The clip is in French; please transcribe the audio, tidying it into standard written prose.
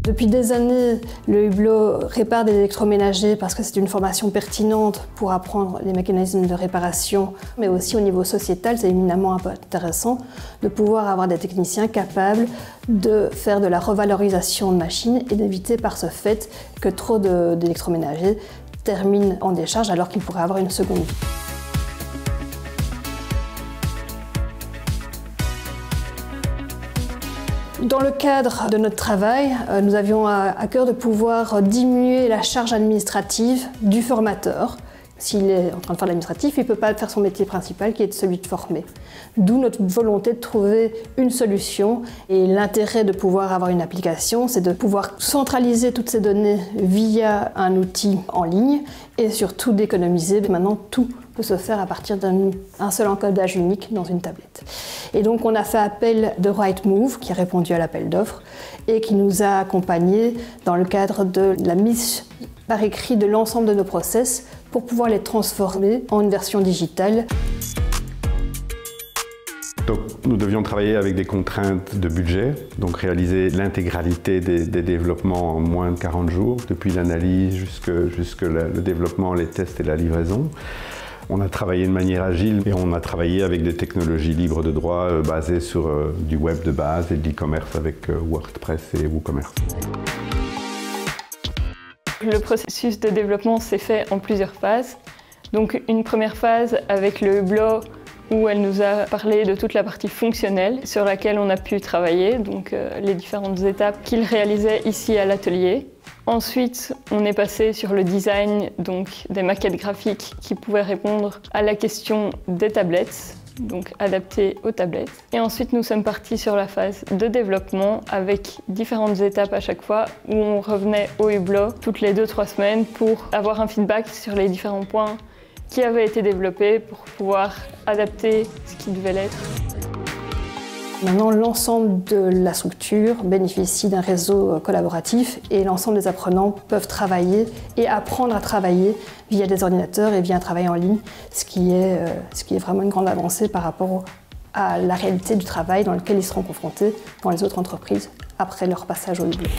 Depuis des années, le Hublot répare des électroménagers parce que c'est une formation pertinente pour apprendre les mécanismes de réparation, mais aussi au niveau sociétal, c'est éminemment intéressant de pouvoir avoir des techniciens capables de faire de la revalorisation de machines et d'éviter par ce fait que trop d'électroménagers terminent en décharge alors qu'ils pourraient avoir une seconde vie. Dans le cadre de notre travail, nous avions à cœur de pouvoir diminuer la charge administrative du formateur. S'il est en train de faire l'administratif, il ne peut pas faire son métier principal qui est celui de former. D'où notre volonté de trouver une solution. Et l'intérêt de pouvoir avoir une application, c'est de pouvoir centraliser toutes ces données via un outil en ligne et surtout d'économiser. Maintenant, tout peut se faire à partir d'un seul encodage unique dans une tablette. Et donc on a fait appel de Rightmove qui a répondu à l'appel d'offres et qui nous a accompagnés dans le cadre de la mise par écrit de l'ensemble de nos process pour pouvoir les transformer en une version digitale. Donc, nous devions travailler avec des contraintes de budget, donc réaliser l'intégralité des développements en moins de 40 jours, depuis l'analyse jusque le développement, les tests et la livraison. On a travaillé de manière agile et on a travaillé avec des technologies libres de droit basées sur du web de base et de l'e-commerce avec WordPress et WooCommerce. Le processus de développement s'est fait en plusieurs phases. Donc une première phase avec le Hublot où elle nous a parlé de toute la partie fonctionnelle sur laquelle on a pu travailler, donc les différentes étapes qu'il réalisait ici à l'atelier. Ensuite, on est passé sur le design, donc des maquettes graphiques qui pouvaient répondre à la question des tablettes, donc adaptées aux tablettes. Et ensuite, nous sommes partis sur la phase de développement avec différentes étapes à chaque fois où on revenait au Hublot toutes les 2-3 semaines pour avoir un feedback sur les différents points qui avaient été développés pour pouvoir adapter ce qui devait l'être. Maintenant, l'ensemble de la structure bénéficie d'un réseau collaboratif et l'ensemble des apprenants peuvent travailler et apprendre à travailler via des ordinateurs et via un travail en ligne, ce qui est vraiment une grande avancée par rapport à la réalité du travail dans lequel ils seront confrontés dans les autres entreprises après leur passage au Hublot.